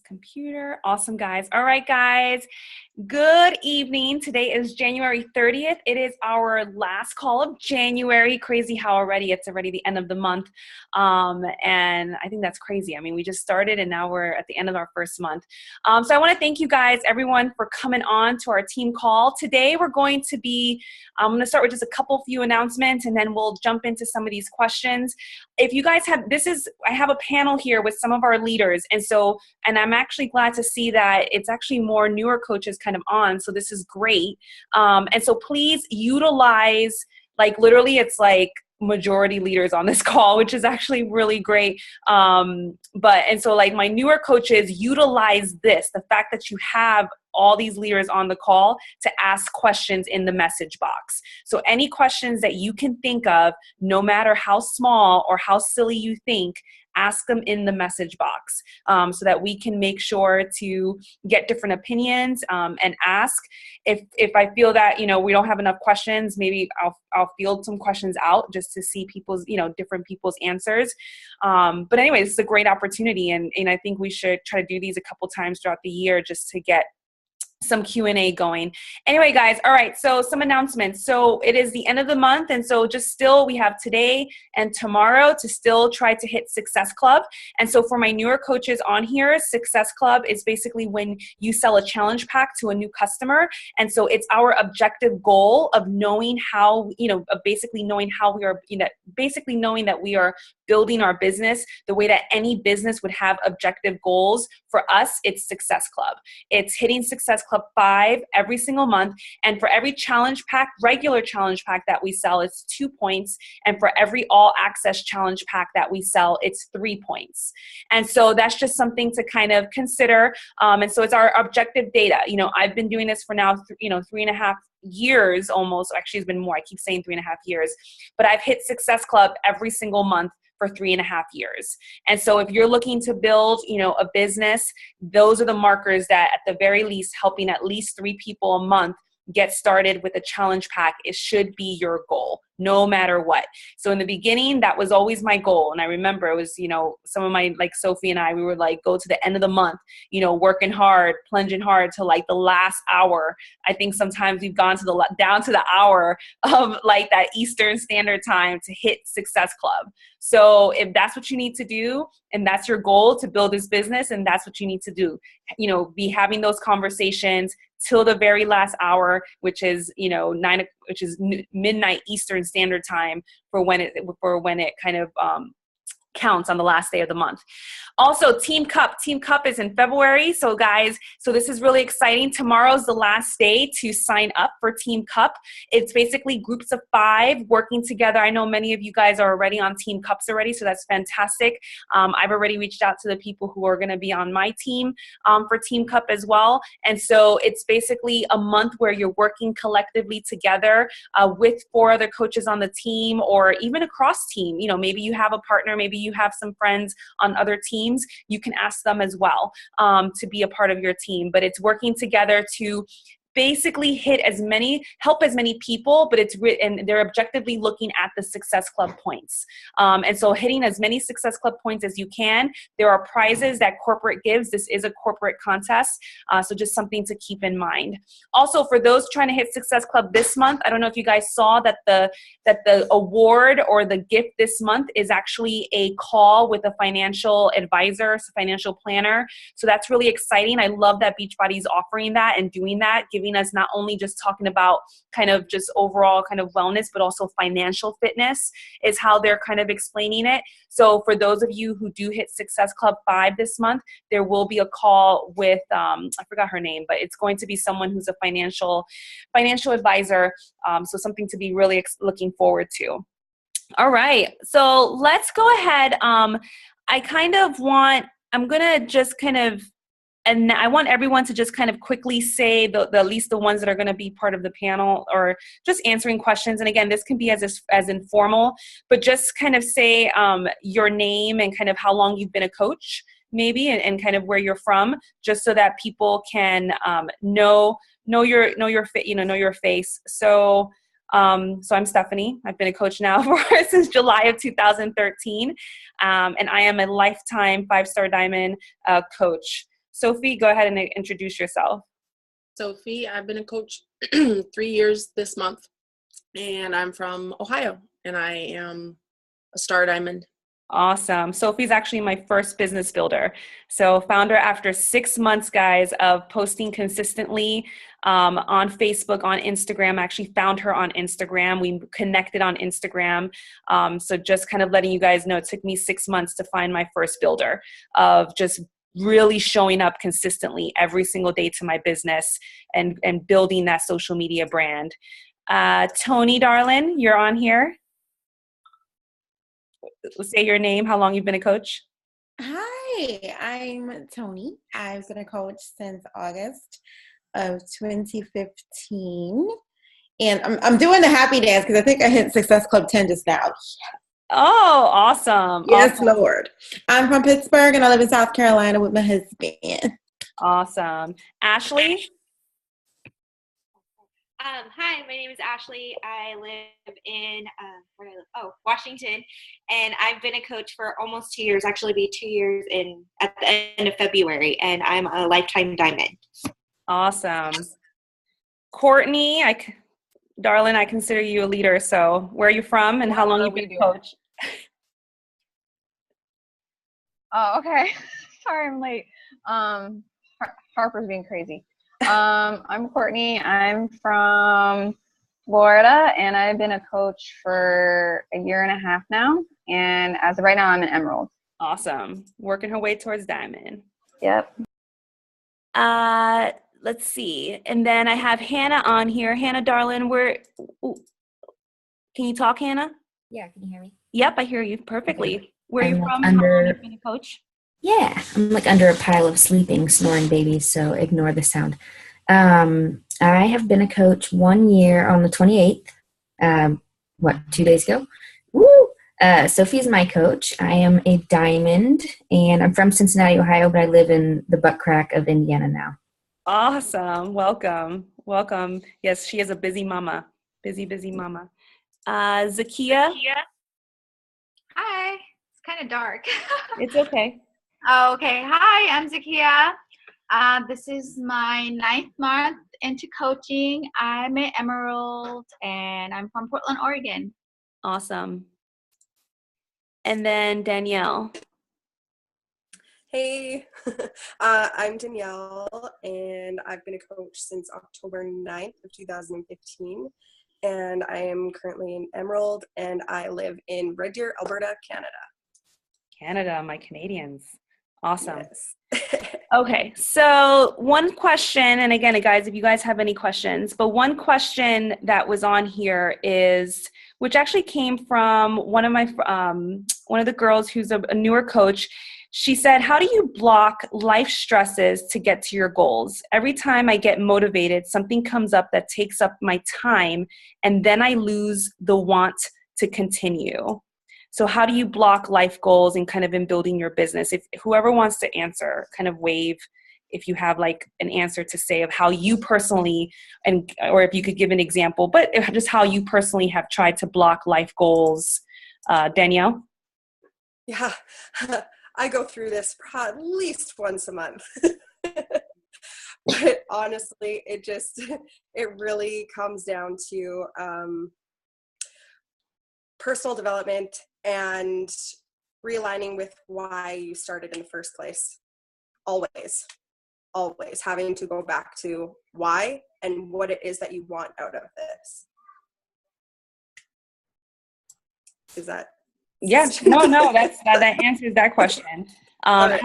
Computer. Awesome, guys. All right, guys. Good evening. Today is January 30th. It is our last call of January. Crazy how already it's already the end of the month. And I think that's crazy. I mean, we just started and now we're at the end of our first month. So I want to thank you guys, everyone, for coming on to our team call. Today we're going to be, I'm going to start with just a few announcements and then we'll jump into some of these questions. If you guys have, I have a panel here with some of our leaders. And I'm actually glad to see that it's actually more newer coaches kind of on. So this is great. And so please utilize, like literally it's like majority leaders on this call, which is actually really great. So like my newer coaches utilize this, the fact that you have all these leaders on the call to ask questions in the message box. So any questions that you can think of, no matter how small or how silly you think, ask them in the message box so that we can make sure to get different opinions and ask. If I feel that, we don't have enough questions, maybe I'll field some questions out just to see people's, different people's answers. But anyway, this is a great opportunity. And I think we should try to do these a couple times throughout the year just to get some Q&A going. Anyway, guys, all right, so some announcements. So it is the end of the month, and so we have today and tomorrow to still try to hit Success Club. And so for my newer coaches on here, Success Club is basically when you sell a challenge pack to a new customer. And so it's our objective goal of knowing how, basically knowing how we are, basically knowing that we are building our business the way that any business would have objective goals. For us, it's Success Club. It's hitting Success Club 5 every single month. And for every challenge pack, regular challenge pack that we sell, it's 2 points. And for every all access challenge pack that we sell, it's 3 points. And so that's just something to kind of consider. And so it's our objective data. I've been doing this for now, 3.5 years almost. Actually, it's been more. I keep saying 3.5 years. But I've hit Success Club every single month for 3.5 years. And so if you're looking to build, a business, those are the markers that at the very least helping at least 3 people a month get started with a challenge pack. It should be your goal, no matter what. So in the beginning, that was always my goal. And I remember it was, some of my, like Sophie and I, we would like go to the end of the month, working hard, plunging hard to like the last hour. I think sometimes we've gone to down to the hour of like that Eastern Standard Time to hit Success Club. So if that's what you need to do, and that's your goal to build this business, and that's what you need to do, be having those conversations till the very last hour, which is, midnight Eastern Standard Time for when it kind of counts on the last day of the month. Also, Team Cup. Team Cup is in February. So guys, this is really exciting. Tomorrow's the last day to sign up for Team Cup. It's basically groups of 5 working together. I know many of you guys are already on Team Cups already, so that's fantastic. I've already reached out to the people who are going to be on my team for Team Cup as well. And so it's basically a month where you're working collectively together with 4 other coaches on the team, or even across team. Maybe you have a partner, maybe you have some friends on other teams. You can ask them as well to be a part of your team. But it's working together to basically help as many people, but and they're objectively looking at the Success Club points. And so hitting as many Success Club points as you can. There are prizes that corporate gives. This is a corporate contest, so just something to keep in mind. Also, for those trying to hit Success Club this month, I don't know if you guys saw that the award or the gift this month is actually a call with a financial advisor, financial planner. So that's really exciting. I love that Beachbody's offering that and doing that, giving us not only just talking about kind of just overall kind of wellness, but also financial fitness is how they're kind of explaining it. So for those of you who do hit Success Club 5 this month, there will be a call with, I forgot her name, but it's going to be someone who's a financial advisor. So something to be really looking forward to. All right, so let's go ahead. I'm going to just kind of, and I want everyone to just kind of quickly say at least the ones that are going to be part of the panel or just answering questions. And again, this can be as informal, but just kind of say your name and kind of how long you've been a coach, maybe, and kind of where you're from, just so that people can know your face. So I'm Stephanie. I've been a coach now since July of 2013, and I am a lifetime 5-star diamond coach. Sophie, go ahead and introduce yourself. Sophie, I've been a coach 3 years this month, and I'm from Ohio, and I am a star diamond. Awesome. Sophie's actually my first business builder. So found her after 6 months, guys, of posting consistently on Facebook, on Instagram. I actually found her on Instagram. We connected on Instagram. So just kind of letting you guys know, it took me 6 months to find my first builder of just really showing up consistently every single day to my business and building that social media brand. Tony, darling, you're on here. Say your name, how long you've been a coach. Hi, I'm Tony. I've been a coach since August of 2015. And I'm doing the happy dance because I think I hit Success Club 10 just now. Oh, awesome. Yes, awesome. Lord. I'm from Pittsburgh and I live in South Carolina with my husband. Awesome. Ashley? Hi, my name is Ashley. I live in where do I live? Oh, Washington, and I've been a coach for almost 2 years. Actually, be 2 years at the end of February, and I'm a lifetime diamond. Awesome. Courtney, darling, I consider you a leader. So, where are you from, and how long you been a coach? Oh, okay. Sorry, I'm late. Harper's being crazy. I'm Courtney. I'm from Florida, and I've been a coach for 1.5 years now. And as of right now, I'm an Emerald. Awesome. Working her way towards Diamond. Yep. Let's see. And then I have Hannah on here. Hannah, darling, can you talk, Hannah? Yeah, can you hear me? Yep, I hear you perfectly. Okay. Where are you from? How long have you been a coach? Yeah, I'm like under a pile of sleeping, snoring babies, so ignore the sound. I have been a coach 1 year on the 28th. 2 days ago? Woo! Sophie's my coach. I am a diamond, and I'm from Cincinnati, Ohio, but I live in the butt crack of Indiana now. Awesome. Welcome. Welcome. Yes, she is a busy mama. Busy mama. Zakia? Hi. It's kind of dark. It's okay. Oh, okay. Hi, I'm Zakia. This is my 9th month into coaching. I'm an Emerald, and I'm from Portland, Oregon. Awesome. And then Danielle. Hey, I'm Danielle, and I've been a coach since October 9th of 2015, and I am currently an Emerald, and I live in Red Deer, Alberta, Canada. Canada, my Canadians. Awesome. Yes. Okay, so one question, and again, guys, if you guys have any questions, but one question that was on here is, which actually came from one of the girls who's a newer coach. She said, how do you block life stresses to get to your goals? Every time I get motivated, something comes up that takes up my time, and then I lose the want to continue. So how do you block life goals and kind of in building your business? If whoever wants to answer, kind of wave if you have like an answer to say of how you personally, or if you could give an example, but just how you personally have tried to block life goals. Danielle? Yeah, I go through this at least once a month. But honestly, it really comes down to personal development and realigning with why you started in the first place. Always having to go back to why and what it is that you want out of this. Is that? Yeah, no, that answers that question. Right.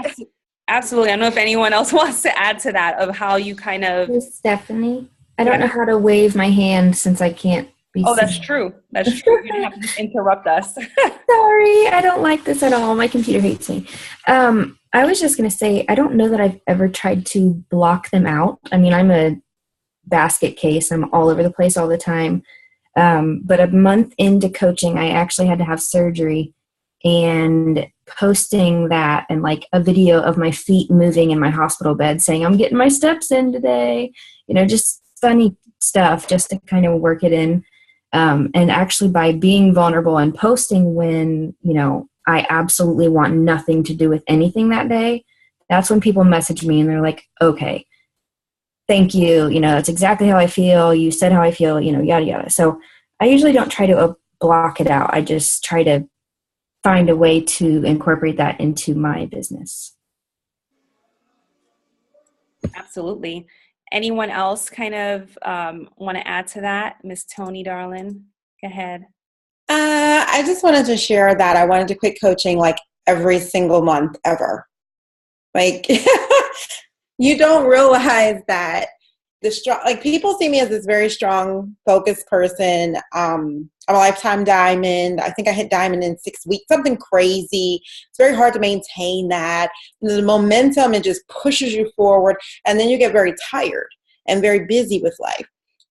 Absolutely. I don't know if anyone else wants to add to that of how you kind of. Hey, Stephanie, I don't know how to wave my hand since I can't be seen. That's true. That's true. You don't have to just interrupt us. Sorry, I don't like this at all. My computer hates me. I was just going to say, I don't know that I've ever tried to block them out. I mean, I'm a basket case. I'm all over the place all the time. But a month into coaching, I actually had to have surgery, and posting that and like a video of my feet moving in my hospital bed saying, I'm getting my steps in today, just funny stuff just to kind of work it in. And actually by being vulnerable and posting when, I absolutely want nothing to do with anything that day, that's when people message me and they're like, okay, thank you. You know, that's exactly how I feel. You said how I feel, you know, yada, yada. So I usually don't try to block it out. I just try to find a way to incorporate that into my business. Absolutely. Anyone else kind of want to add to that? Miss Tony, darling, go ahead. I just wanted to share that I wanted to quit coaching like every single month ever. Like, you don't realize that like people see me as this very strong, focused person. I'm a lifetime diamond. I think I hit diamond in 6 weeks, something crazy. It's very hard to maintain that. And the momentum, it just pushes you forward. And then you get very tired and very busy with life.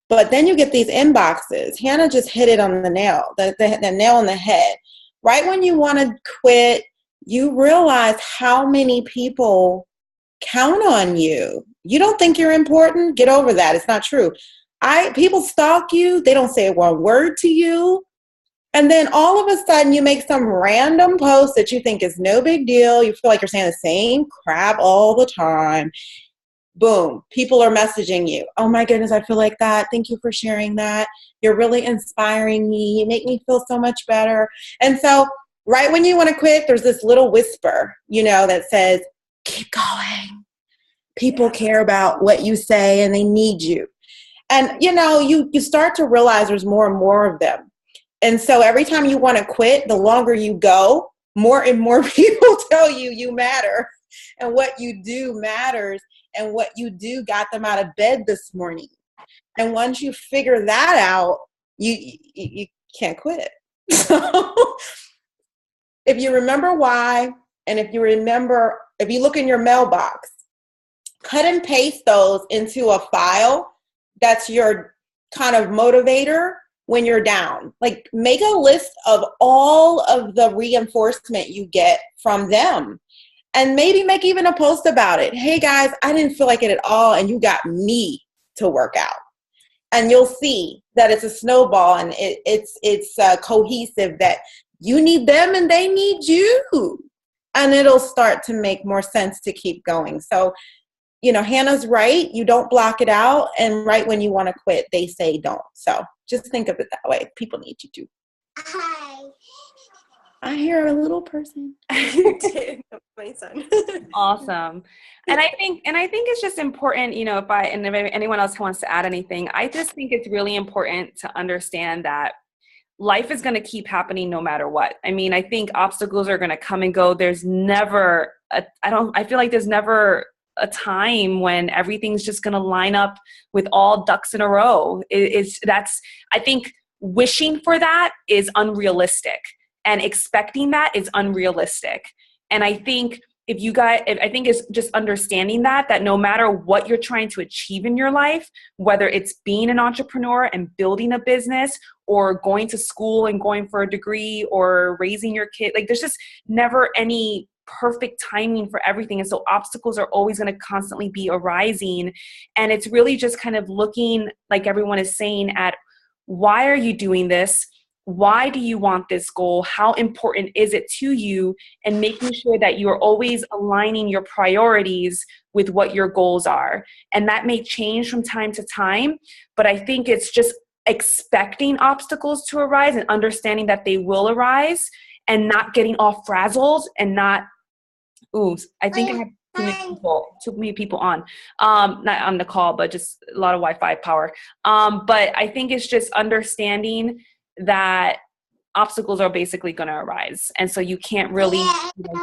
But then you get these inboxes. Hannah just hit it on the nail, the nail on the head. Right when you want to quit, you realize how many people count on you. You don't think you're important? Get over that. It's not true. People stalk you. They don't say one word to you. And then all of a sudden you make some random post that you think is no big deal. You feel like you're saying the same crap all the time. Boom. People are messaging you. Oh my goodness, I feel like that. Thank you for sharing that. You're really inspiring me. You make me feel so much better. And so right when you want to quit, there's this little whisper, you know, that says, keep going. People care about what you say and they need you. And, you know, you start to realize there's more and more of them. And so every time you want to quit, the longer you go, more and more people tell you you matter and what you do matters and what you do got them out of bed this morning. And once you figure that out, you can't quit. So if you remember why, and if you look in your mailbox, cut and paste those into a file that's your kind of motivator when you're down. Like, make a list of all of the reinforcement you get from them. And maybe make even a post about it. Hey guys, I didn't feel like it at all, and you got me to work out. And you'll see that it's a snowball, and it's cohesive, that you need them and they need you. And it'll start to make more sense to keep going. So, you know, Hannah's right. You don't block it out. And right when you want to quit, they say don't. So just think of it that way. People need you to. Hi. I hear a little person. My son. Awesome. And I think it's just important, you know, if anyone else wants to add anything, I just think it's really important to understand that life is going to keep happening no matter what. I mean, I think obstacles are going to come and go. There's never I feel like there's never a time when everything's just going to line up with all ducks in a row. I think wishing for that is unrealistic, and expecting that is unrealistic. And I think I think it's just understanding that no matter what you're trying to achieve in your life, whether it's being an entrepreneur and building a business, or going to school and going for a degree, or raising your kid, like, there's just never any perfect timing for everything. And so obstacles are always going to constantly be arising. And it's really just kind of looking, like everyone is saying, at why are you doing this? Why do you want this goal? How important is it to you? And making sure that you're always aligning your priorities with what your goals are. And that may change from time to time, but I think it's just expecting obstacles to arise and understanding that they will arise, and not getting all frazzled and not, I think I have too many people on, not on the call, but just a lot of Wi-Fi power. But I think it's just understanding that obstacles are basically going to arise. And so you can't really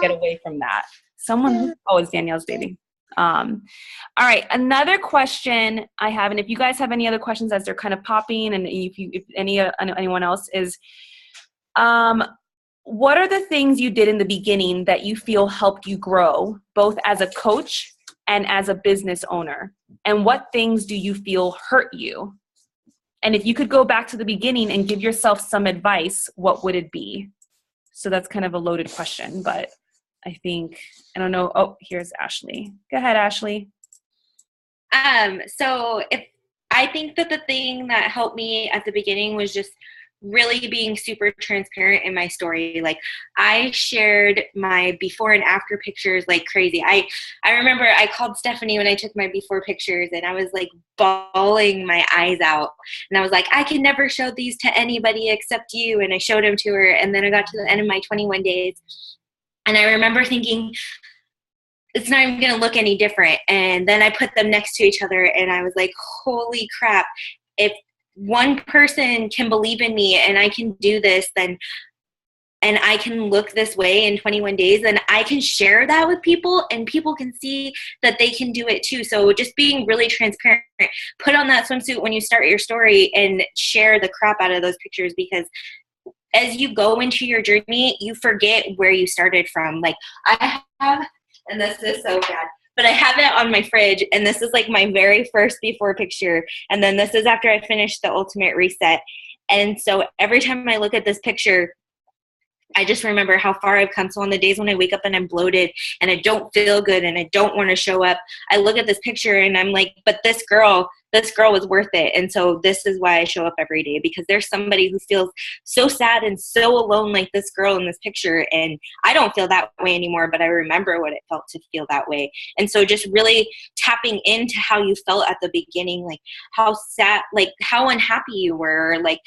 get away from that. It's Danielle's baby. All right. Another question I have, and if you guys have any other questions as they're kind of popping, and if anyone else is, what are the things you did in the beginning that you feel helped you grow, both as a coach and as a business owner? And what things do you feel hurt you? And if you could go back to the beginning and give yourself some advice, what would it be? So that's kind of a loaded question, but I don't know. Oh, here's Ashley. Go ahead, Ashley. So I think that the thing that helped me at the beginning was just really being super transparent in my story. Like, I shared my before and after pictures like crazy. I remember I called Stephanie when I took my before pictures, and I was like bawling my eyes out. And I was like, I can never show these to anybody except you. And I showed them to her. And then I got to the end of my 21 days. And I remember thinking, it's not even going to look any different. And then I put them next to each other, and I was like, holy crap. If one person can believe in me and I can do this, then, and I can look this way in 21 days, then I can share that with people, and people can see that they can do it too. So just being really transparent, put on that swimsuit when you start your story and share the crap out of those pictures, because as you go into your journey, you forget where you started from. Like, I have, and this is so bad, but I have it on my fridge, and this is like my very first before picture. And then this is after I finished the ultimate reset. And so every time I look at this picture, I just remember how far I've come. So on the days when I wake up and I'm bloated and I don't feel good and I don't want to show up, I look at this picture and I'm like, but this girl was worth it. And so this is why I show up every day, because there's somebody who feels so sad and so alone like this girl in this picture. And I don't feel that way anymore, but I remember what it felt to feel that way. And so just really tapping into how you felt at the beginning, like how sad, like how unhappy you were, like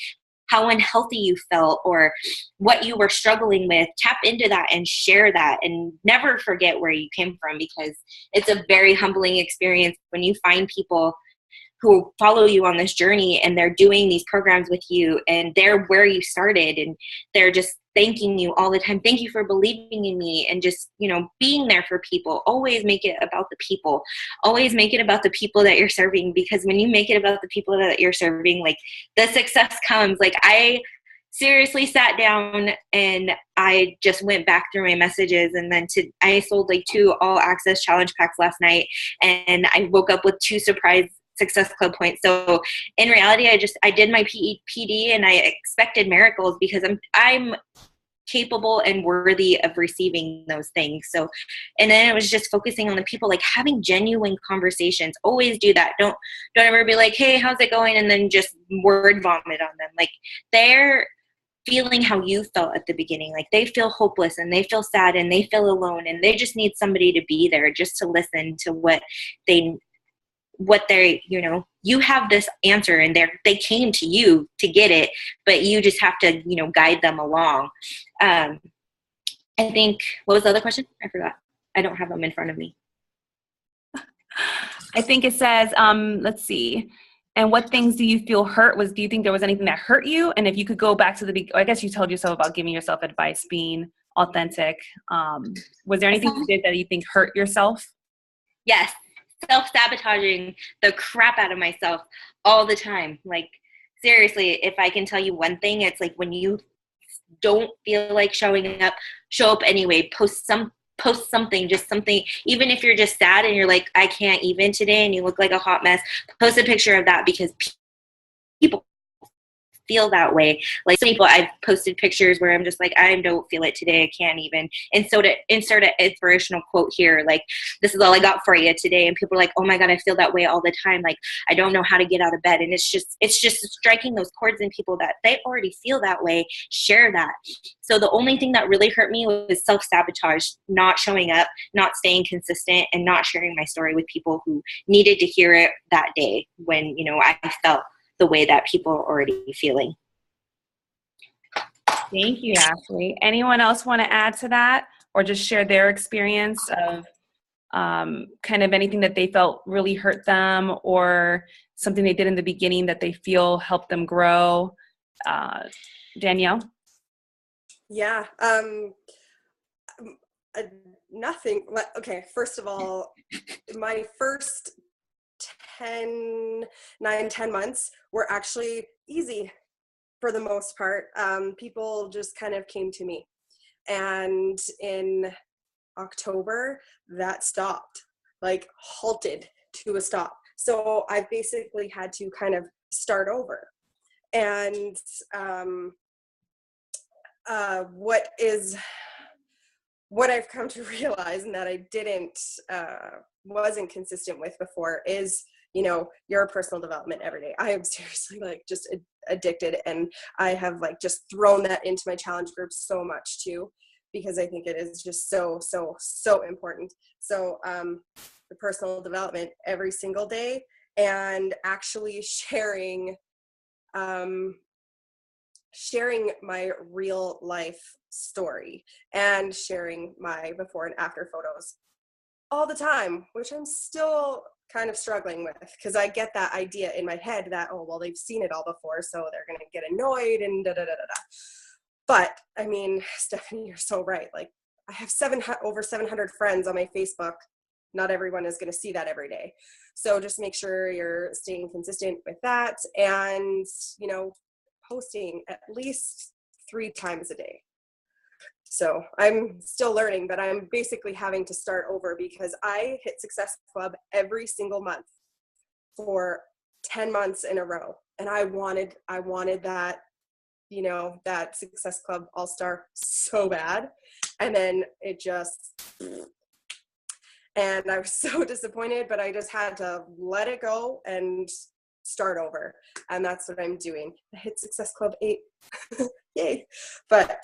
how unhealthy you felt, or what you were struggling with. Tap into that and share that, and never forget where you came from, because it's a very humbling experience when you find people who follow you on this journey and they're doing these programs with you and they're where you started and they're just thanking you all the time. Thank you for believing in me, and just, you know, being there for people. Always make it about the people. Always make it about the people that you're serving, because when you make it about the people that you're serving, like, the success comes. Like, I seriously sat down and I just went back through my messages, and then I sold like 2 all access challenge packs last night, and I woke up with 2 surprise Success Club points. So in reality, I did my PD and I expected miracles, because I'm capable and worthy of receiving those things. So, and then it was just focusing on the people, like having genuine conversations. Always do that. Don't ever be like, hey, how's it going? And then just word vomit on them. Like, they're feeling how you felt at the beginning. Like, they feel hopeless and they feel sad and they feel alone, and they just need somebody to be there, just to listen to what they're, you know, you have this answer and they came to you to get it, but you just have to, you know, guide them along. I think, what was the other question? I forgot. I don't have them in front of me. I think it says, let's see. And what things do you feel hurt? Do you think there was anything that hurt you? And if you could go back to I guess you told yourself about giving yourself advice, being authentic. Was there anything you did that you think hurt yourself? Yes. Self-sabotaging the crap out of myself all the time. Like, seriously, if I can tell you one thing, it's like, when you don't feel like showing up, show up anyway. Post something, just something. Even if you're just sad and you're like, I can't even today, and you look like a hot mess, post a picture of that, because people feel that way. Like, some people, I've posted pictures where I'm just like, I don't feel it today, I can't even. And so to insert an inspirational quote here, like, this is all I got for you today, and people are like, oh my god, I feel that way all the time, like, I don't know how to get out of bed. And it's just striking those chords in people that they already feel that way. Share that. So the only thing that really hurt me was self-sabotage, not showing up, not staying consistent, and not sharing my story with people who needed to hear it that day, when, you know, I felt the way that people are already feeling. Thank you, Ashley. Anyone else want to add to that, or just share their experience of kind of anything that they felt really hurt them, or something they did in the beginning that they feel helped them grow? Danielle? Yeah. Nothing. Okay. First of all, my first 10 months were actually easy for the most part. People just kind of came to me, and in October that stopped, like halted to a stop. So I basically had to kind of start over. And what I've come to realize, and that I wasn't consistent with before, is, you know, your personal development every day. I am seriously like just addicted. And I have like just thrown that into my challenge group so much too, because I think it is just so, so, so important. So the personal development every single day, and actually sharing my real life story and sharing my before and after photos all the time, which I'm still kind of struggling with, because I get that idea in my head that, oh, well, they've seen it all before, so they're going to get annoyed and da da da da da. But I mean, Stephanie, you're so right. Like, I have over 700 friends on my Facebook. Not everyone is going to see that every day. So just make sure you're staying consistent with that, and, you know, posting at least 3 times a day. So I'm still learning, but I'm basically having to start over, because I hit Success Club every single month for 10 months in a row. And I wanted that, you know, that Success Club All-Star so bad. And then it just, and I was so disappointed, but I just had to let it go and start over. And that's what I'm doing. I hit Success Club 8. Yay. But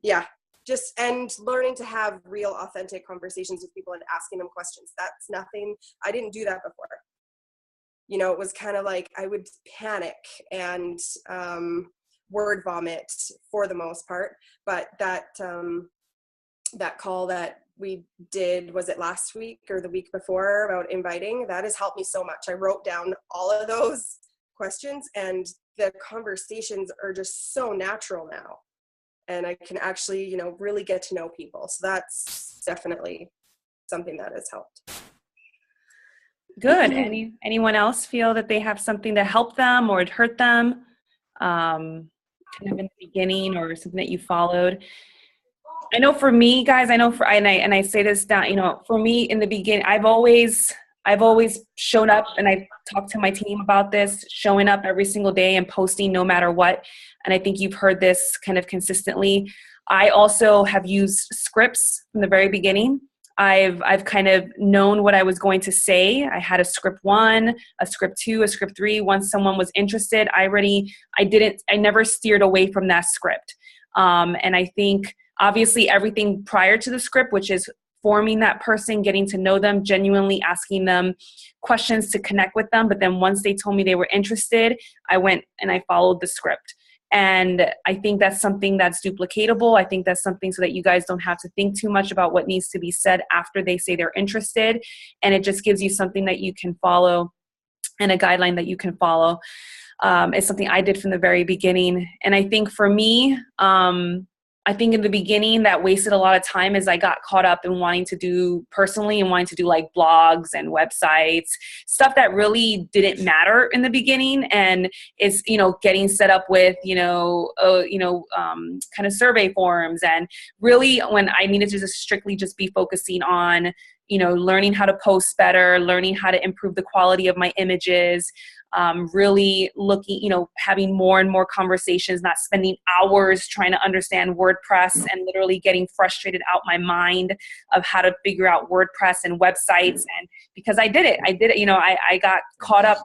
yeah, just, and learning to have real authentic conversations with people and asking them questions. That's nothing, I didn't do that before. You know, it was kind of like I would panic and word vomit for the most part. But that that call that we did, was it last week or the week before, about inviting, that has helped me so much. I wrote down all of those questions, and the conversations are just so natural now. And I can actually, you know, really get to know people. So that's definitely something that has helped. Good. Anyone else feel that they have something that helped them or it hurt them, kind of in the beginning, or something that you followed? I know for me, guys, and I say this down, you know, for me in the beginning, I've always shown up, and I've talked to my team about this, showing up every single day and posting no matter what. And I think you've heard this kind of consistently. I also have used scripts from the very beginning. I've kind of known what I was going to say. I had a script 1, a script 2, a script 3. Once someone was interested, I never steered away from that script. And I think obviously everything prior to the script, which is forming that person, getting to know them, genuinely asking them questions to connect with them. But then once they told me they were interested, I went and I followed the script. And I think that's something that's duplicatable. I think that's something so that you guys don't have to think too much about what needs to be said after they say they're interested. And it just gives you something that you can follow and a guideline that you can follow. It's something I did from the very beginning. And I think for me, I think in the beginning that wasted a lot of time as I got caught up in wanting to do like blogs and websites, stuff that really didn't matter in the beginning. And it's, you know, getting set up with, kind of survey forms. And really when I needed to just strictly just be focusing on, you know, learning how to post better, learning how to improve the quality of my images, really looking, you know, having more and more conversations, not spending hours trying to understand WordPress and literally getting frustrated out my mind of how to figure out WordPress and websites. And because I did it, you know, I got caught up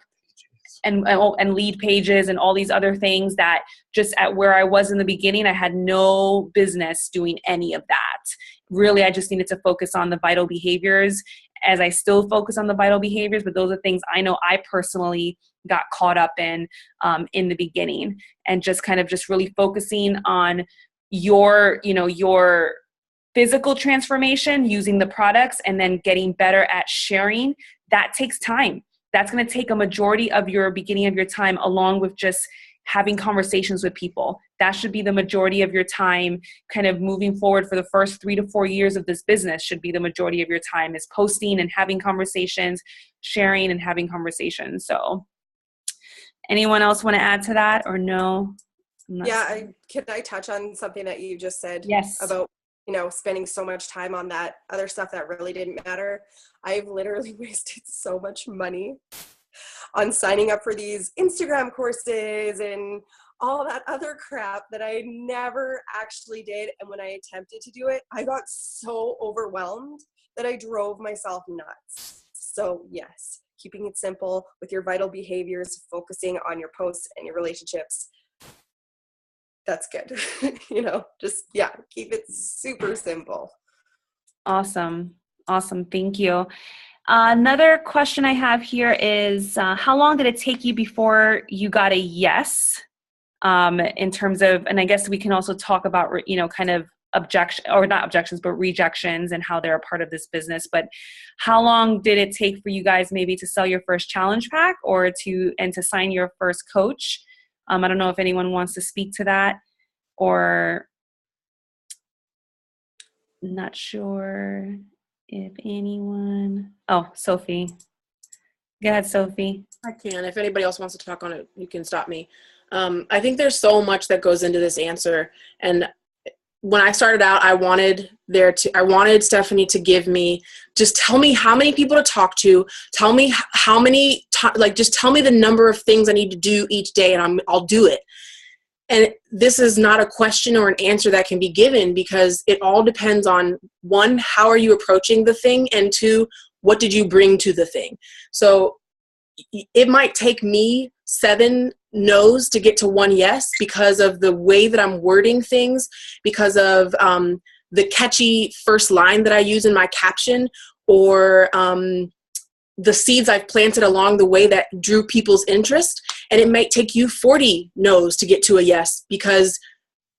and lead pages and all these other things that just at where I was in the beginning, I had no business doing any of that. Really, I just needed to focus on the vital behaviors, as I still focus on the vital behaviors, but those are things I know I personally got caught up in the beginning, and just kind of just really focusing on your physical transformation using the products, and then getting better at sharing. That takes time. That's going to take a majority of your beginning of your time, along with just having conversations with people. That should be the majority of your time, kind of moving forward for the first 3 to 4 years of this business. Should be the majority of your time is posting and having conversations, sharing and having conversations. So anyone else want to add to that, or no? Yeah, can I touch on something that you just said? Yes. About, you know, spending so much time on that other stuff that really didn't matter. I've literally wasted so much money on signing up for these Instagram courses and all that other crap that I never actually did. And when I attempted to do it, I got so overwhelmed that I drove myself nuts. So yes, keeping it simple with your vital behaviors, focusing on your posts and your relationships. That's good. Just, keep it super simple. Awesome. Awesome. Thank you. Another question I have here is, how long did it take you before you got a yes? In terms of, and I guess we can also talk about, kind of not objections, but rejections and how they're a part of this business. But how long did it take for you guys maybe to sell your first challenge pack or to sign your first coach? I don't know if anyone wants to speak to that, or not sure if anyone. Oh, Sophie. Go ahead, Sophie. I can. If anybody else wants to talk on it, you can stop me. I think there's so much that goes into this answer. And when I started out, I wanted Stephanie to give me, just tell me how many people to talk to, tell me how many, just tell me the number of things I need to do each day, and I'll do it. And this is not a question or an answer that can be given, because it all depends on, one, how are you approaching the thing? And two, what did you bring to the thing? So it might take me 7 no's to get to 1 yes, because of the way that I'm wording things, because of the catchy first line that I use in my caption, or the seeds I've planted along the way that drew people's interest. And it might take you 40 no's to get to a yes, because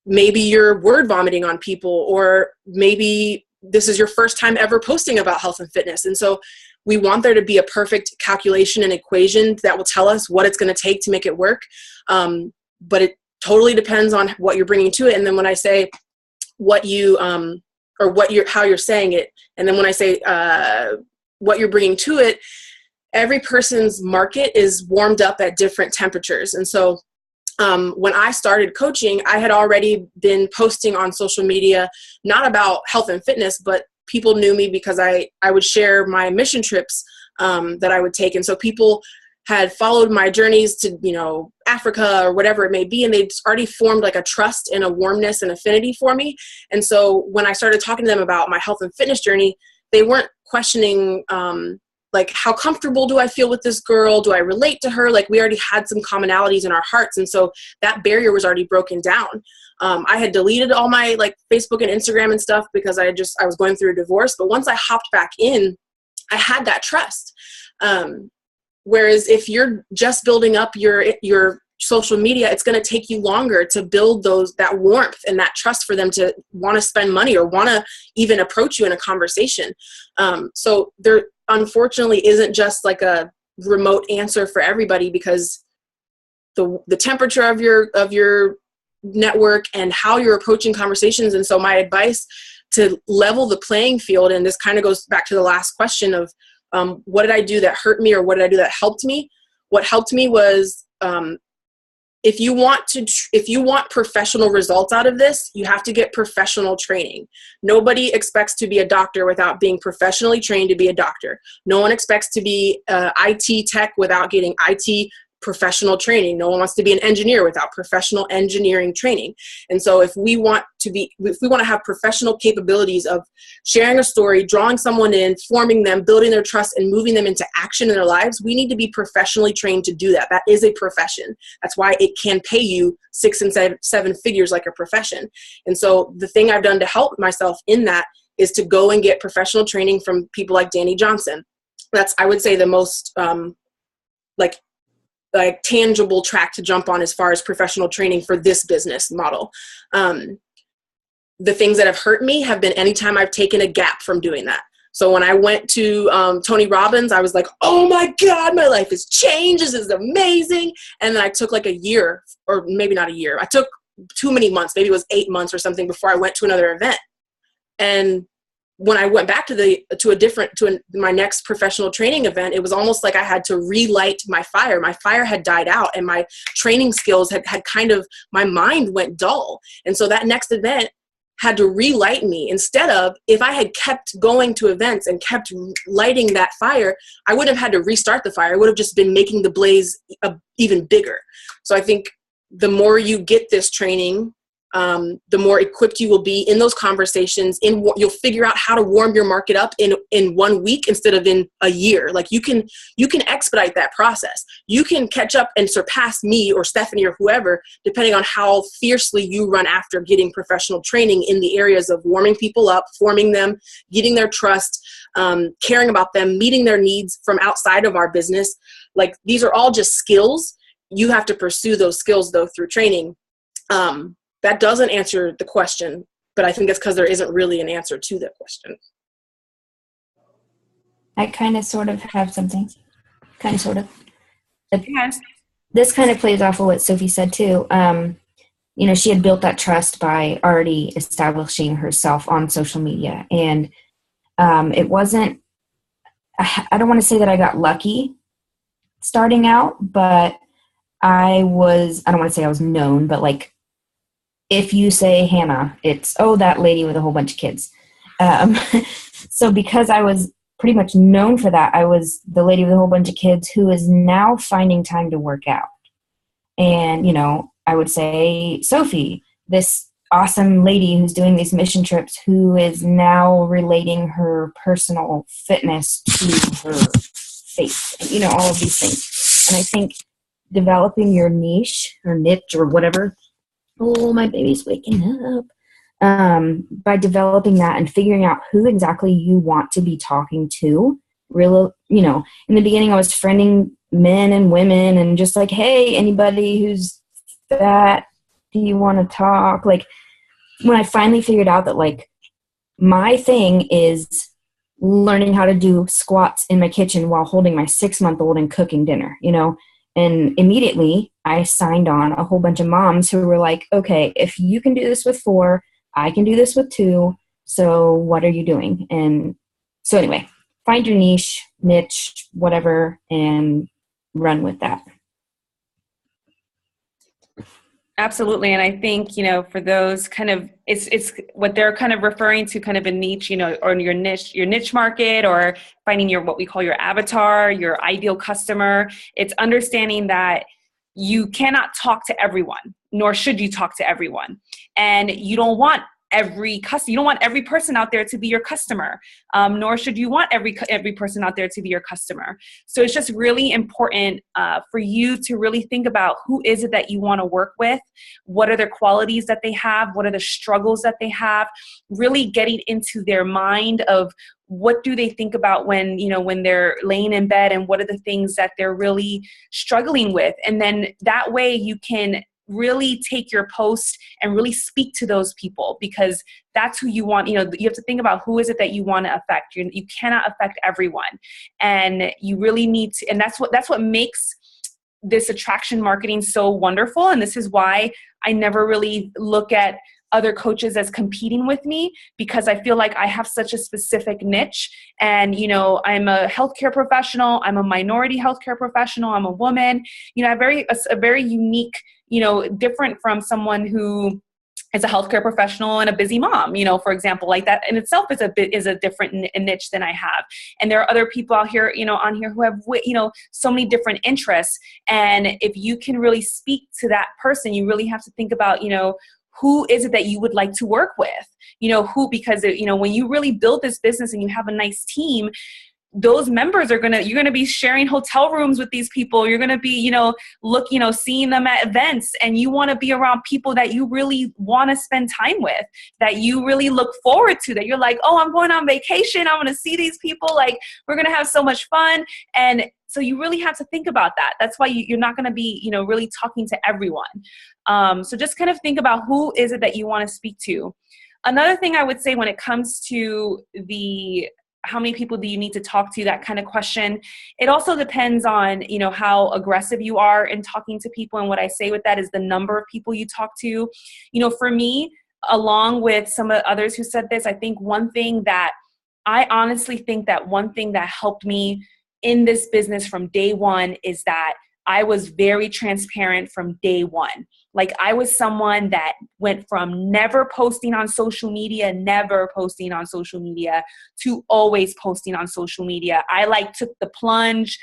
maybe you're word vomiting on people, or maybe this is your first time ever posting about health and fitness. And so we want there to be a perfect calculation and equation that will tell us what it's going to take to make it work. But it totally depends on what you're bringing to it. And then when I say how you're saying it, and then when I say what you're bringing to it, every person's market is warmed up at different temperatures. And so when I started coaching, I had already been posting on social media, not about health and fitness, but people knew me because I would share my mission trips that I would take. And so people had followed my journeys to, Africa or whatever it may be, and they'd already formed like a trust and a warmness and affinity for me. And so when I started talking to them about my health and fitness journey, they weren't questioning, like, how comfortable do I feel with this girl? Do I relate to her? Like, we already had some commonalities in our hearts. And so that barrier was already broken down. I had deleted all my Facebook and Instagram and stuff because I was going through a divorce. But once I hopped back in, I had that trust. Whereas if you're just building up your social media, it's going to take you longer to build that warmth and that trust for them to want to spend money or want to even approach you in a conversation. So there unfortunately isn't just like a remote answer for everybody, because the temperature of your network and how you're approaching conversations. And so my advice to level the playing field, and this kind of goes back to the last question of what did I do that hurt me, or what did I do that helped me? What helped me was if you want professional results out of this, you have to get professional training. Nobody expects to be a doctor without being professionally trained to be a doctor. No one expects to be IT tech without getting IT professional training. No one wants to be an engineer without professional engineering training. And so if we want to have professional capabilities of sharing a story, drawing someone in, forming them, building their trust, and moving them into action in their lives, we need to be professionally trained to do that. That is a profession. That's why it can pay you 6 and 7 figures like a profession. And so the thing I've done to help myself in that is to go and get professional training from people like Danny Johnson. That's, I would say, the most like tangible track to jump on as far as professional training for this business model. The things that have hurt me have been anytime I've taken a gap from doing that. So when I went to Tony Robbins, I was like, oh my God, my life has changed. This is amazing. And then I took like a year, or maybe not a year. I took too many months. Maybe it was 8 months or something before I went to another event. And when I went back to my next professional training event, it was almost like I had to relight my fire. My fire had died out, and my training skills had kind of, my mind went dull. And so that next event had to relight me. Instead of, if I had kept going to events and kept lighting that fire, I wouldn't have had to restart the fire. I would have just been making the blaze even bigger. So I think the more you get this training, the more equipped you will be in those conversations. You'll figure out how to warm your market up in 1 week instead of in a year. Like you can expedite that process. You can catch up and surpass me or Stephanie or whoever, depending on how fiercely you run after getting professional training in the areas of warming people up, forming them, getting their trust, caring about them, meeting their needs from outside of our business. Like these are all just skills. You have to pursue those skills though through training. That doesn't answer the question, but I think that's because there isn't really an answer to that question. I kind of sort of have something. Kind of sort of. Yes. This kind of plays off of what Sophie said too. She had built that trust by already establishing herself on social media. And it wasn't, I don't want to say that I got lucky starting out, but I don't want to say I was known, but like, if you say Hannah, it's, oh, that lady with a whole bunch of kids. So because I was pretty much known for that, I was the lady with a whole bunch of kids who is now finding time to work out. And, I would say, Sophie, this awesome lady who's doing these mission trips, who is now relating her personal fitness to her faith, and, all of these things. And I think developing your niche or whatever, oh, my baby's waking up. By developing that and figuring out who exactly you want to be talking to, really, in the beginning I was friending men and women and just like, hey, anybody who's fat, do you want to talk? Like when I finally figured out that like my thing is learning how to do squats in my kitchen while holding my 6-month-old and cooking dinner, And immediately I signed on a whole bunch of moms who were like, okay, if you can do this with 4, I can do this with 2. So what are you doing? And so anyway, find your niche, whatever, and run with that. Absolutely. And I think, for those kind of, it's what they're kind of referring to kind of a niche, or your niche market, or finding what we call your avatar, your ideal customer. It's understanding that you cannot talk to everyone, nor should you talk to everyone. And you don't want every person out there to be your customer, nor should you want every person out there to be your customer. So it's just really important for you to really think about who is it that you want to work with, what are their qualities that they have, what are the struggles that they have, really getting into their mind of what do they think about when they're laying in bed, and what are the things that they're really struggling with. And then that way you can really take your post and really speak to those people, because that's who you want. You have to think about who is it that you want to affect. You cannot affect everyone, and you really need to. And that's what makes this attraction marketing so wonderful. And this is why I never really look at other coaches as competing with me, because I feel like I have such a specific niche. And, I'm a healthcare professional. I'm a minority healthcare professional. I'm a woman. A very unique, different from someone who is a healthcare professional and a busy mom, for example, like that in itself is a different niche than I have. And there are other people out here, on here who have, so many different interests. And if you can really speak to that person, you really have to think about, who is it that you would like to work with? Because when you really build this business and you have a nice team, those members you're going to be sharing hotel rooms with these people. You're going to be, seeing them at events, and you want to be around people that you really want to spend time with, that you really look forward to, that you're like, oh, I'm going on vacation. I want to see these people. Like, we're going to have so much fun. And so you really have to think about that. That's why you're not going to be, really talking to everyone. So just kind of think about who is it that you want to speak to. Another thing I would say when it comes to how many people do you need to talk to, that kind of question, it also depends on, how aggressive you are in talking to people. And what I say with that is the number of people you talk to. For me, along with some of the others who said this, I think one thing that helped me in this business from day one is that I was very transparent from day one. Like, I was someone that went from never posting on social media to always posting on social media. I took the plunge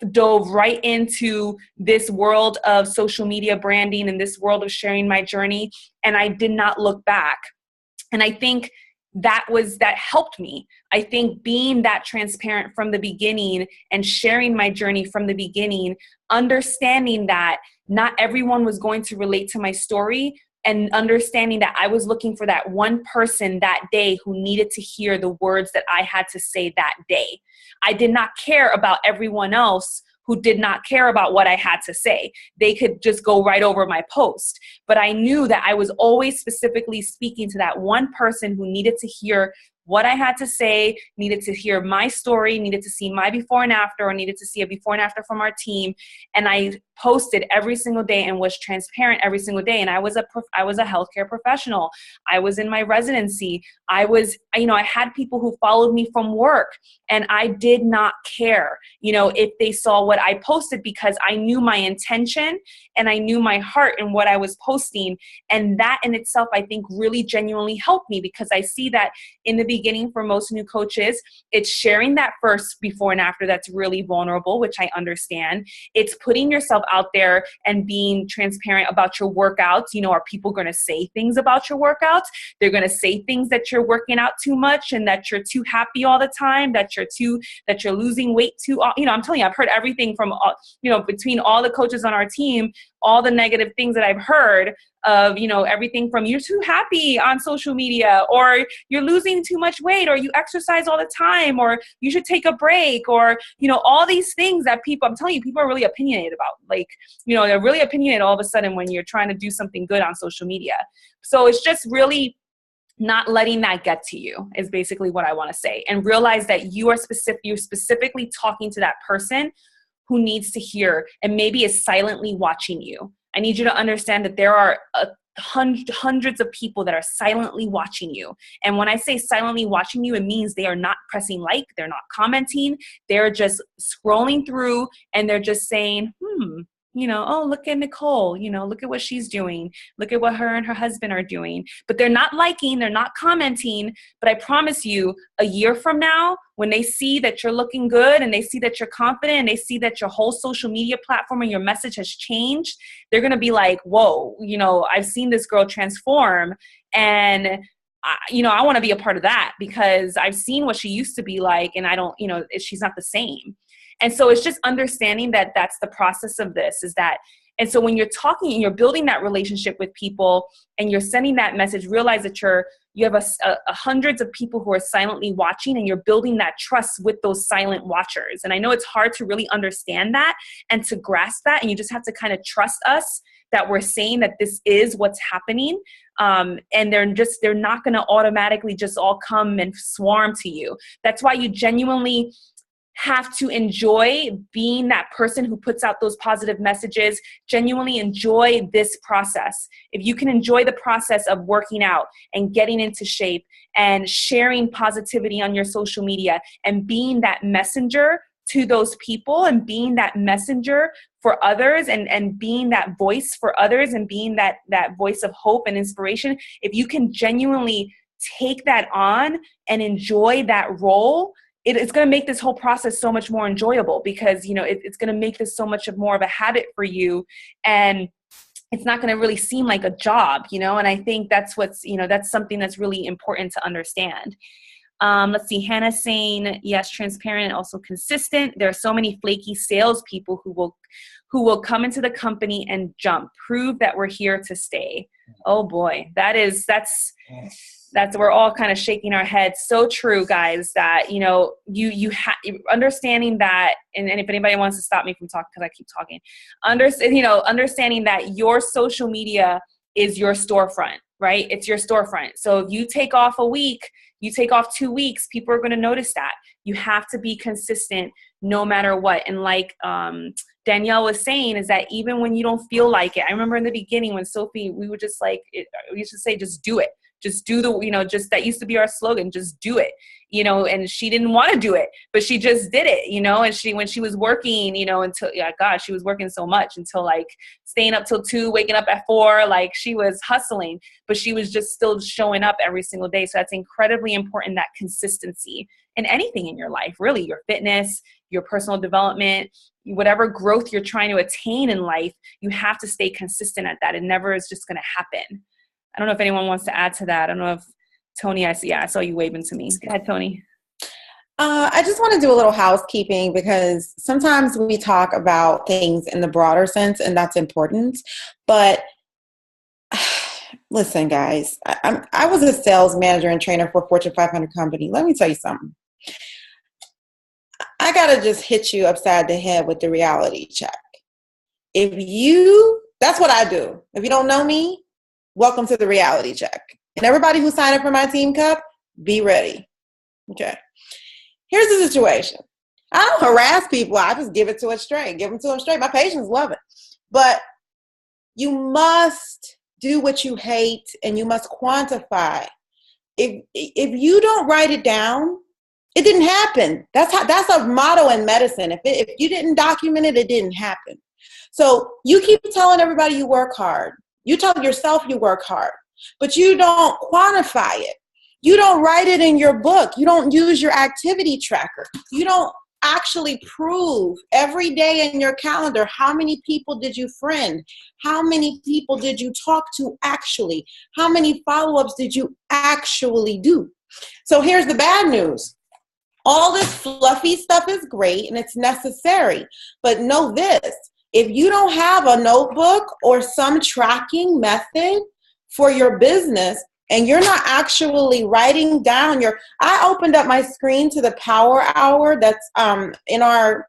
dove right into this world of social media branding and this world of sharing my journey. And I did not look back. And I think that helped me. I think being that transparent from the beginning and sharing my journey from the beginning, understanding that not everyone was going to relate to my story, and understanding that I was looking for that one person that day who needed to hear the words that I had to say that day. I did not care about everyone else who did not care about what I had to say. They could just go right over my post. But I knew that I was always specifically speaking to that one person who needed to hear what I had to say, needed to hear my story, needed to see my before and after, or needed to see a before and after from our team. And I posted every single day and was transparent every single day. And I was a healthcare professional. I was in my residency. I had people who followed me from work, and I did not care, if they saw what I posted, because I knew my intention and I knew my heart in what I was posting. And that in itself, I think, really genuinely helped me, because I see that in the beginning for most new coaches, it's sharing that first before and after that's really vulnerable, which I understand. It's putting yourself out there and being transparent about your workouts. Are people going to say things about your workouts? They're going to say things that you're working out too much and that you're too happy all the time, that you're losing weight too. I'm telling you, I've heard everything from, between all the coaches on our team, all the negative things that I've heard of, everything from you're too happy on social media, or you're losing too much weight, or you exercise all the time, or you should take a break, or, all these things that I'm telling you, people are really opinionated about. Like, they're really opinionated all of a sudden when you're trying to do something good on social media. So it's just really not letting that get to you is basically what I want to say. And realize that you're specifically talking to that person who needs to hear and maybe is silently watching you. I need you to understand that there are hundreds of people that are silently watching you. And when I say silently watching you, it means they are not pressing like, they're not commenting, they're just scrolling through and they're just saying, oh, look at Nicole, look at what she's doing. Look at what her and her husband are doing. But they're not liking, they're not commenting. But I promise you, a year from now, when they see that you're looking good and they see that you're confident and they see that your whole social media platform and your message has changed, they're going to be like, whoa, I've seen this girl transform, and I want to be a part of that, because I've seen what she used to be like, and I don't, she's not the same. And so it's just understanding that that's the process of this, is that, and so when you're talking and you're building that relationship with people and you're sending that message, realize that you have a hundreds of people who are silently watching, and you're building that trust with those silent watchers. And I know it's hard to really understand that and to grasp that. And you just have to kind of trust us that we're saying that this is what's happening. And they're not going to automatically just all come and swarm to you. That's why you genuinely have to enjoy being that person who puts out those positive messages, genuinely enjoy this process. If you can enjoy the process of working out and getting into shape and sharing positivity on your social media and being that messenger to those people and being that messenger for others and being that voice for others and being that voice of hope and inspiration, if you can genuinely take that on and enjoy that role, it's going to make this whole process so much more enjoyable, because, it's going to make this so much more of a habit for you. And it's not going to really seem like a job, and I think that's that's something that's really important to understand. Let's see, Hannah's saying, yes, transparent and also consistent. There are so many flaky salespeople who will come into the company and jump, prove that we're here to stay. Oh boy, that's we're all kind of shaking our heads. So true, guys, that, you understanding that, and if anybody wants to stop me from talking, because I keep talking, understanding that your social media is your storefront, right? It's your storefront. So if you take off a week, you take off 2 weeks, people are going to notice that. You have to be consistent no matter what. And like Danielle was saying, is that even when you don't feel like it, I remember in the beginning when Sophie, we would just we used to say, just do it. Just do just that used to be our slogan, just do it, and she didn't want to do it, but she just did it, and when she was working, until, she was working so much until like staying up till 2, waking up at 4, like she was hustling, but she was just still showing up every single day. So that's incredibly important, that consistency in anything in your life, really, your fitness, your personal development, whatever growth you're trying to attain in life, you have to stay consistent at that. It never is just going to happen. I don't know if anyone wants to add to that. I don't know if Tony, I saw you waving to me. Go ahead, Tony. I just want to do a little housekeeping because sometimes we talk about things in the broader sense, and that's important. But listen, guys, I was a sales manager and trainer for a Fortune 500 company. Let me tell you something. I got to just hit you upside the head with the reality check. That's what I do. If you don't know me, welcome to the reality check. And everybody who signed up for my team cup, be ready. Okay. Here's the situation. I don't harass people. I just give it to them straight. Give them to them straight. My patients love it. But you must do what you hate, and you must quantify. If you don't write it down, it didn't happen. That's a motto in medicine. If you didn't document it, it didn't happen. So you keep telling everybody you work hard. You tell yourself you work hard, but you don't quantify it. You don't write it in your book. You don't use your activity tracker. You don't actually prove every day in your calendar how many people did you friend, how many people did you talk to actually, how many follow-ups did you actually do. So here's the bad news. All this fluffy stuff is great and it's necessary, but know this: if you don't have a notebook or some tracking method for your business, and you're not actually writing down I opened up my screen to the Power Hour that's in our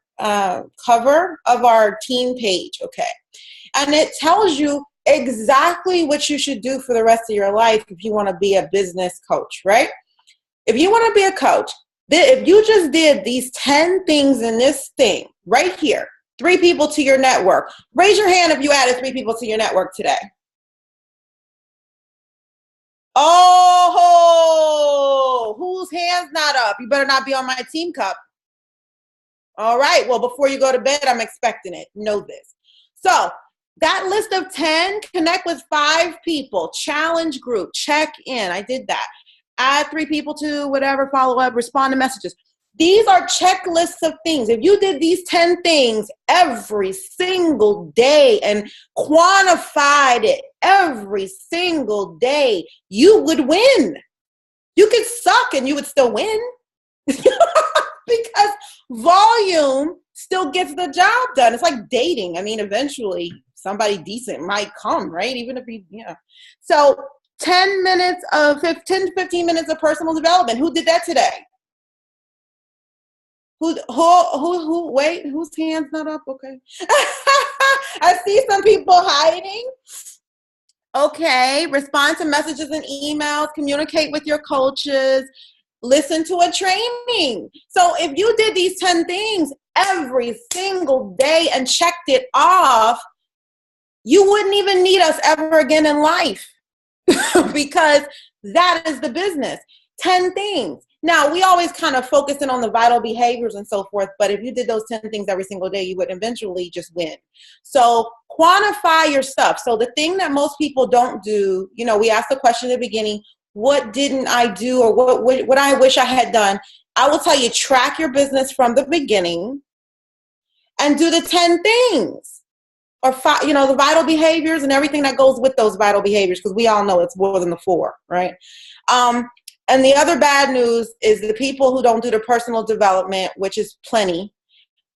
cover of our team page, okay? And it tells you exactly what you should do for the rest of your life if you want to be a business coach, right? If you want to be a coach, if you just did these 10 things in this thing right here, 3 people to your network, raise your hand if you added 3 people to your network today. Oh, whose hand's not up? You better not be on my team cup. All right. Well, before you go to bed, I'm expecting it. Know this. So that list of 10, connect with 5 people, challenge group, check in. I did that. Add 3 people to whatever, follow up, respond to messages. These are checklists of things. If you did these 10 things every single day and quantified it every single day, you would win. You could suck and you would still win because volume still gets the job done. It's like dating. I mean, eventually somebody decent might come, right? Even if So 10 to 15 minutes of personal development. Who did that today? Wait, whose hand's not up? Okay. I see some people hiding. Okay, respond to messages and emails, communicate with your coaches, listen to a training. So if you did these 10 things every single day and checked it off, you wouldn't even need us ever again in life because that is the business. 10 things. Now, we always kind of focus in on the vital behaviors and so forth, but if you did those 10 things every single day, you would eventually just win. So quantify your stuff. So the thing that most people don't do, we asked the question at the beginning, what didn't I do or what I wish I had done? I will tell you, track your business from the beginning and do the 10 things. Or the vital behaviors and everything that goes with those vital behaviors, because we all know it's more than the 4, right? And the other bad news is the people who don't do the personal development, which is plenty,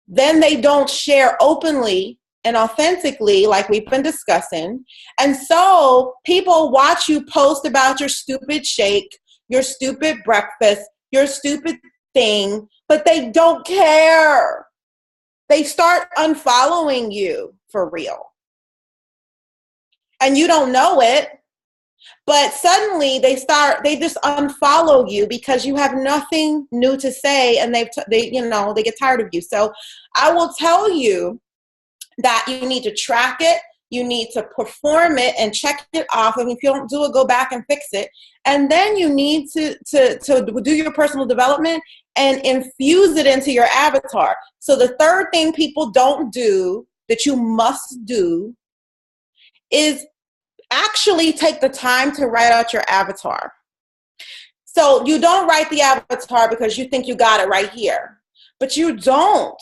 then they don't share openly and authentically like we've been discussing. And so people watch you post about your stupid shake, your stupid breakfast, your stupid thing, but they don't care. They start unfollowing you for real. And you don't know it. But suddenly they just unfollow you because you have nothing new to say, and they get tired of you. So I will tell you that you need to track it, you need to perform it and check it off. And if you don't do it, go back and fix it. And then you need to do your personal development and infuse it into your avatar. So the third thing people don't do that you must do is actually take the time to write out your avatar. So you don't write the avatar because you think you got it right here, but you don't.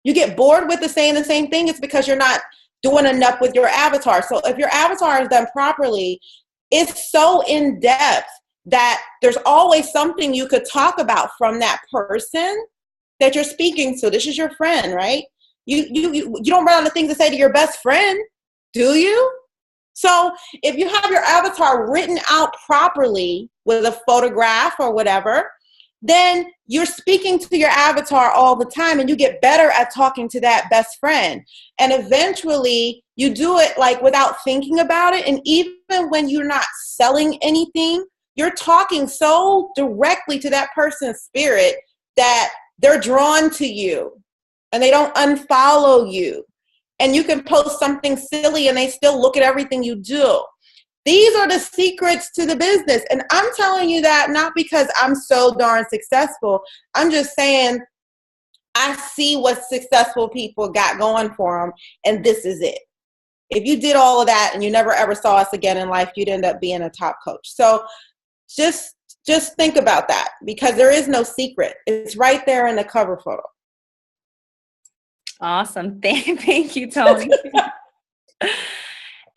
You get bored with saying the same thing, it's because you're not doing enough with your avatar. So if your avatar is done properly, it's so in depth that there's always something you could talk about from that person that you're speaking to. This is your friend, right? You don't run out of things to say to your best friend, do you? So if you have your avatar written out properly with a photograph or whatever, then you're speaking to your avatar all the time, and you get better at talking to that best friend. And eventually you do it like without thinking about it. And even when you're not selling anything, you're talking so directly to that person's spirit that they're drawn to you and they don't unfollow you. And you can post something silly and they still look at everything you do. These are the secrets to the business. And I'm telling you that not because I'm so darn successful. I'm just saying I see what successful people got going for them, and this is it. If you did all of that and you never ever saw us again in life, you'd end up being a top coach. So just think about that, because there is no secret. It's right there in the cover photo. Awesome. Thank you, Tony.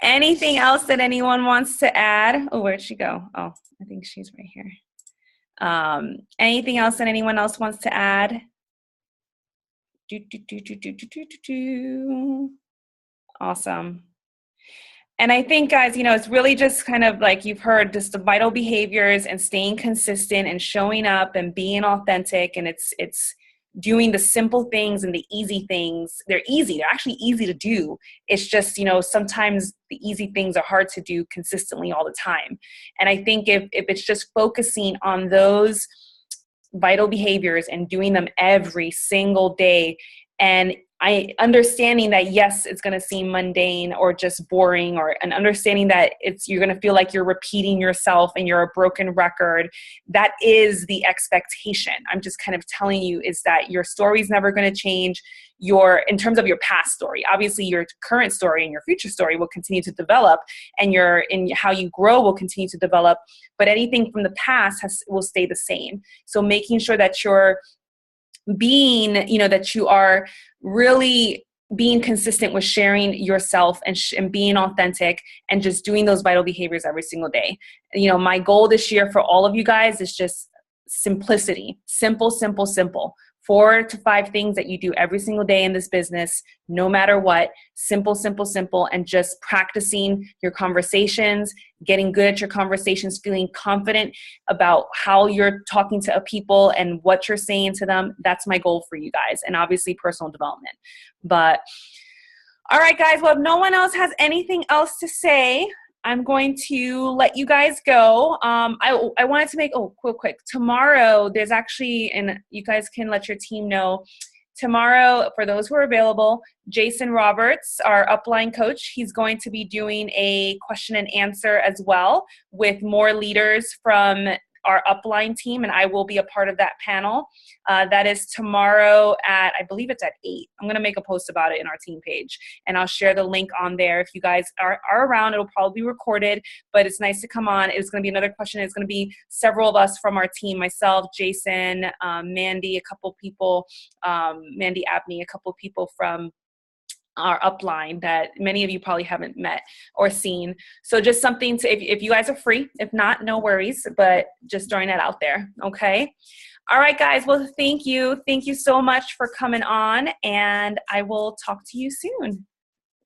Anything else that anyone wants to add? Oh, where'd she go? Oh, I think she's right here. Anything else that anyone else wants to add? Awesome. And I think, guys, it's really just kind of like you've heard, just the vital behaviors and staying consistent and showing up and being authentic. And it's doing the simple things and the easy things. They're easy. They're actually easy to do. It's just, sometimes the easy things are hard to do consistently all the time. And I think if it's just focusing on those vital behaviors and doing them every single day, and understanding that, yes, it's going to seem mundane or just boring, and understanding that you're going to feel like you're repeating yourself and you're a broken record. That is the expectation. I'm just kind of telling you is that your story is never going to change in terms of your past story. Obviously, your current story and your future story will continue to develop, and how you grow will continue to develop. But anything from the past will stay the same. So making sure that you're that you are really being consistent with sharing yourself and being authentic and just doing those vital behaviors every single day. My goal this year for all of you guys is just simplicity. Simple, simple, simple. 4 to 5 things that you do every single day in this business, no matter what. Simple, simple, simple. And just practicing your conversations, getting good at your conversations, feeling confident about how you're talking to people and what you're saying to them. That's my goal for you guys. And obviously personal development. But all right, guys. Well, if no one else has anything else to say, I'm going to let you guys go. I wanted to make, quick. Tomorrow, there's actually, and you guys can let your team know, tomorrow, for those who are available, Jason Roberts, our upline coach, he's going to be doing a question and answer as well with more leaders from our upline team, and I will be a part of that panel. That is tomorrow I believe it's at 8. I'm going to make a post about it in our team page, and I'll share the link on there. If you guys are around, it'll probably be recorded, but it's nice to come on. It's going to be another question. It's going to be several of us from our team, myself, Jason, Mandy, a couple people, Mandy Abney, a couple people from our upline that many of you probably haven't met or seen. So just something to, if you guys are free, if not, no worries, but just throwing that out there. Okay. All right, guys. Well, thank you. Thank you so much for coming on, and I will talk to you soon.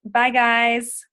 Bye, guys.